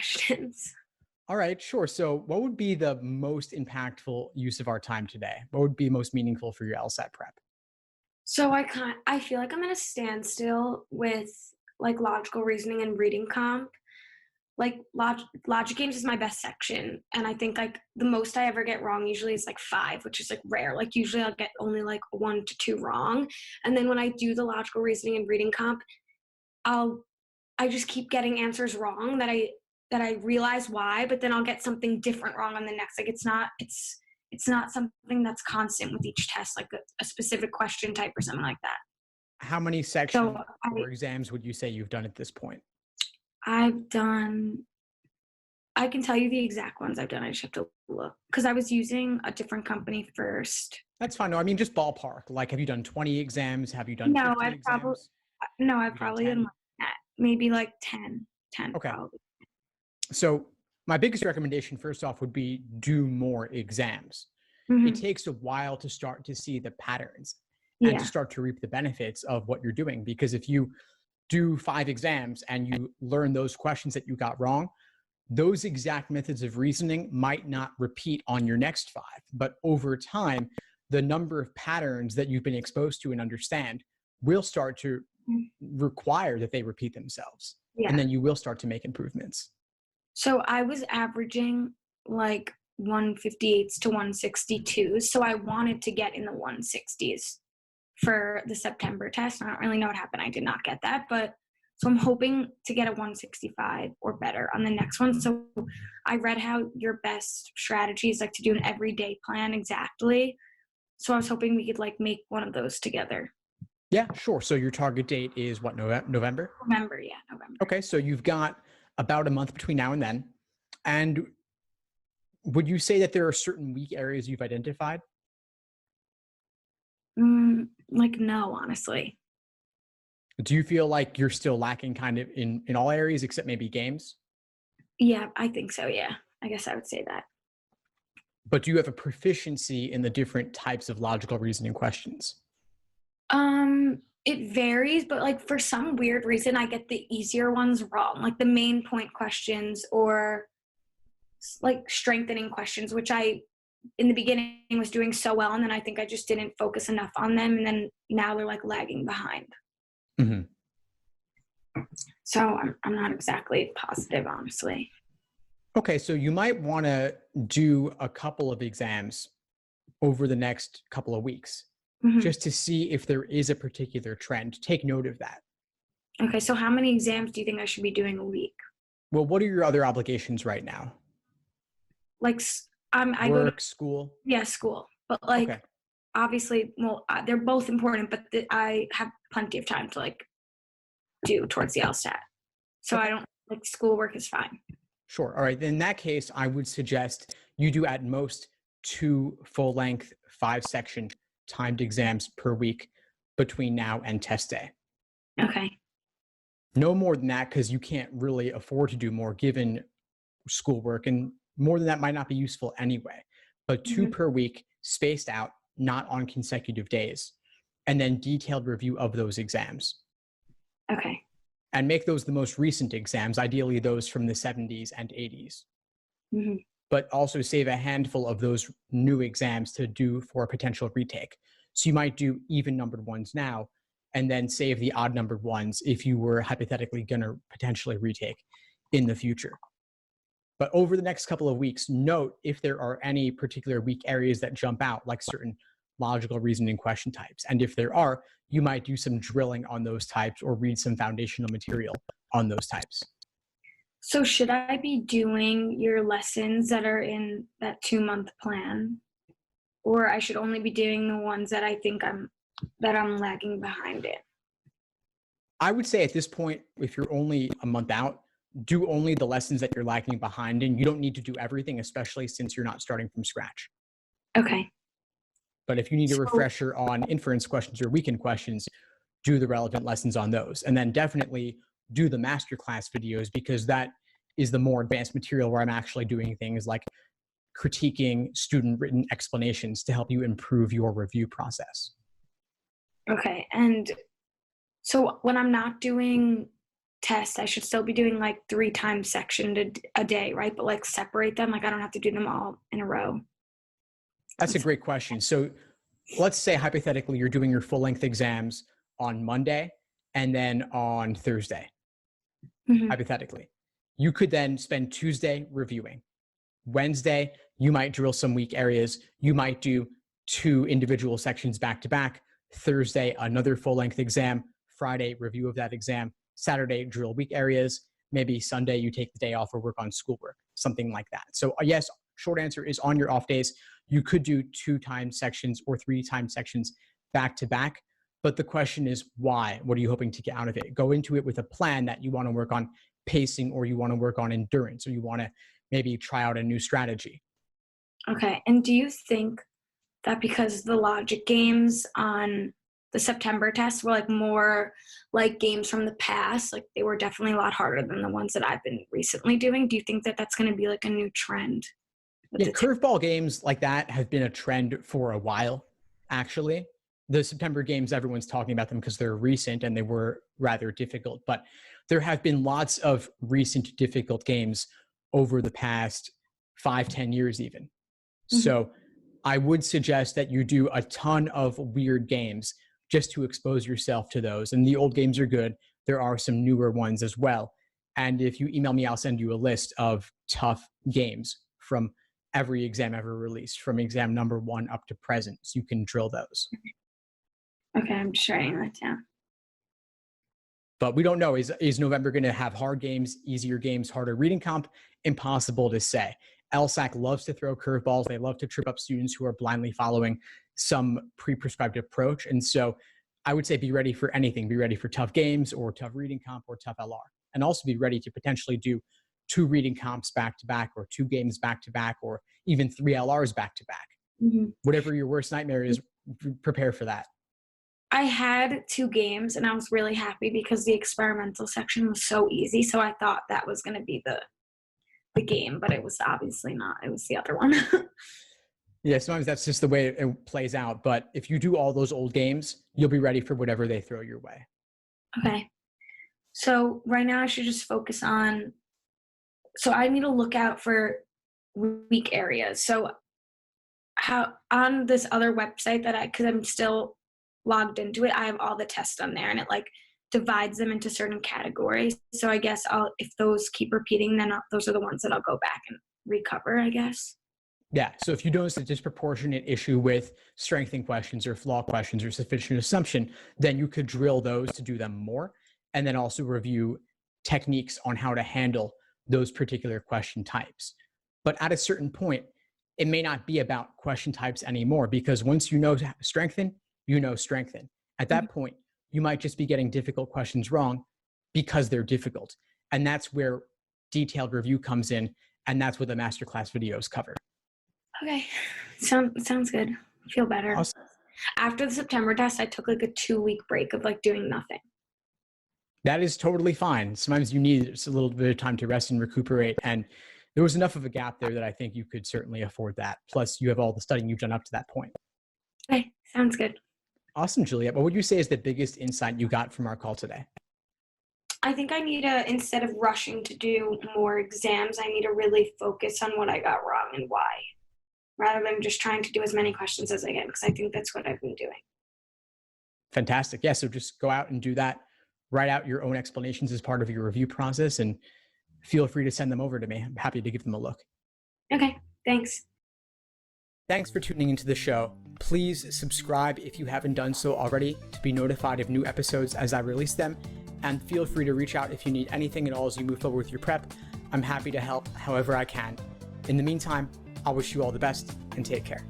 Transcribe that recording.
questions. All right, sure. So what would be the most impactful use of our time today? What would be most meaningful for your LSAT prep? So I feel like I'm at a standstill with like logical reasoning and reading comp. Like logic games is my best section, and I think like the most I ever get wrong usually is like 5, which is like rare. Like usually I'll get only like 1 to 2 wrong, and then when I do the logical reasoning and reading comp, I'll I just keep getting answers wrong that I realize why, but then I'll get something different wrong on the next. Like it's not something that's constant with each test, like a specific question type or something like that. How many So sections or exams would you say you've done at this point? I've done I can tell you the exact ones I've done. I just have to look because I was using a different company first. That's fine. No, I mean just ballpark. Like, have you done 20 exams? Have you done No, 50 exams? I've Have you done probably done 10? more than that. Maybe like 10 Okay. probably. So my biggest recommendation, first off, would be do more exams. It Hmm. takes a while to start to see the patterns and to Yeah. start to reap the benefits of what you're doing. Because if you do 5 exams and you learn those questions that you got wrong, those exact methods of reasoning might not repeat on your next 5. But over time, the number of patterns that you've been exposed to and understand will start to Mm. require that they repeat themselves. And Yeah. then you will start to make improvements. So I was averaging like 158s to 162s. So I wanted to get in the 160s for the September test. I don't really know what happened. I did not get that, but so I'm hoping to get a 165 or better on the next one. So I read how your best strategy is like to do an everyday plan exactly. So I was hoping we could like make one of those together. Yeah, sure. So your target date is what, November? November, yeah, November. Okay, so you've got about a month between now and then. And would you say that there are certain weak areas you've identified? Like no, honestly. Do you feel like you're still lacking kind of in all areas except maybe games? Yeah, I think so. Yeah, I guess I would say that. But do you have a proficiency in the different types of logical reasoning questions? It varies, but like for some weird reason, I get the easier ones wrong, like the main point questions or like strengthening questions, which I in the beginning was doing so well, and then I think I just didn't focus enough on them, and then now they're like lagging behind. Mhm. So I'm not exactly positive, honestly. Okay, so you might want to do a couple of exams over the next couple of weeks Hmm. just to see if there is a particular trend. Take note of that. Okay, so how many exams do you think I should be doing a week? Well, what are your other obligations right now? Like I go to Work, school? yeah school, but like Okay. obviously, well, they're both important, but I have plenty of time to like do towards the LSAT. So I Okay. don't like schoolwork is fine. Sure. All right. In that case, I would suggest you do at most 2 full length, 5 section timed exams per week between now and test day. Okay. No more than that because you can't really afford to do more given schoolwork, and more than that might not be useful anyway. But 2 Hmm. per week, spaced out, not on consecutive days, and then detailed review of those exams. Okay. And make those the most recent exams, ideally those from the 70s and 80s. Hmm. But also save a handful of those new exams to do for a potential retake. So you might do even numbered ones now and then save the odd numbered ones if you were hypothetically going to potentially retake in the future. But over the next couple of weeks, note if there are any particular weak areas that jump out, like certain logical reasoning question types. And if there are, you might do some drilling on those types or read some foundational material on those types. So should I be doing your lessons that are in that 2-month plan, or I should only be doing the ones that I think I'm lagging behind in? I would say at this point, if you're only a month out, do only the lessons that you're lagging behind in. You don't need to do everything, especially since you're not starting from scratch. Okay. But if you need a So refresher on inference questions or weekend questions, do the relevant lessons on those. And then definitely do the masterclass videos because that is the more advanced material where I'm actually doing things like critiquing student written explanations to help you improve your review process. okay, and so when I'm not doing tests, I should still be doing like 3 times section a day, right? But like separate them. Like I don't have to do them all in a row. That's a great question. So let's say hypothetically you're doing your full length exams on Monday and then on Thursday, hypothetically. You could then spend Tuesday reviewing. Wednesday, you might drill some weak areas. You might do 2 individual sections back to back. Thursday, another full length exam. Friday, review of that exam. Saturday, drill weak areas. Maybe Sunday, you take the day off or work on schoolwork, something like that. So yes, short answer is on your off days, you could do 2 times sections or 3 times sections back to back. But the question is why? What are you hoping to get out of it? Go into it with a plan that you want to work on pacing, or you want to work on endurance, or you want to maybe try out a new strategy. Okay. And do you think that because the logic games on the September tests were like more like games from the past, like they were definitely a lot harder than the ones that I've been recently doing, do you think that that's going to be like a new trend? Yeah, curveball games like that have been a trend for a while, actually. The September games, everyone's talking about them because they're recent and they were rather difficult, but there have been lots of recent difficult games over the past 5-10 years even. So I would suggest that you do a ton of weird games just to expose yourself to those. And the old games are good. There are some newer ones as well. And if you email me, I'll send you a list of tough games from every exam ever released, from exam number 1 up to present. So you can drill those. Okay, I'm just writing that down. But we don't know. Is November going to have hard games, easier games, harder reading comp? Impossible to say. LSAC loves to throw curveballs. They love to trip up students who are blindly following some pre-prescribed approach. And so I would say be ready for anything. Be ready for tough games or tough reading comp or tough LR. And also be ready to potentially do 2 reading comps back to back, or 2 games back to back, or even 3 LRs back to back. Whatever your worst nightmare is, prepare for that. I had 2 games and I was really happy because the experimental section was so easy. So I thought that was going to be the game, but it was obviously not. It was the other one. Yeah, sometimes that's just the way it plays out. But if you do all those old games, you'll be ready for whatever they throw your way. Okay. So right now I should just focus on, so I need to look out for weak areas. So how on this other website that because I'm still logged into it, I have all the tests on there and it like divides them into certain categories. So I guess if those keep repeating, then those are the ones that I'll go back and recover, I guess. Yeah. So if you notice a disproportionate issue with strengthening questions or flaw questions or sufficient assumption, then you could drill those to do them more, and then also review techniques on how to handle those particular question types. But at a certain point, it may not be about question types anymore, because once you know strengthen, you know strengthen. At that point, you might just be getting difficult questions wrong because they're difficult. And that's where detailed review comes in, and that's what the masterclass videos cover. Okay. Sounds good. I feel better. Awesome. After the September test, I took like a 2-week break of like doing nothing. That is totally fine. Sometimes you need just a little bit of time to rest and recuperate. And there was enough of a gap there that I think you could certainly afford that. Plus, you have all the studying you've done up to that point. Okay. Sounds good. Awesome, Juliet. What would you say is the biggest insight you got from our call today? I think I need to, instead of rushing to do more exams, I need to really focus on what I got wrong and why, rather than just trying to do as many questions as I can, because I think that's what I've been doing. Fantastic. Yeah, so just go out and do that. Write out your own explanations as part of your review process, and feel free to send them over to me. I'm happy to give them a look. Okay, thanks. Thanks for tuning into the show. Please subscribe if you haven't done so already to be notified of new episodes as I release them. And feel free to reach out if you need anything at all as you move forward with your prep. I'm happy to help however I can. In the meantime, I'll wish you all the best and take care.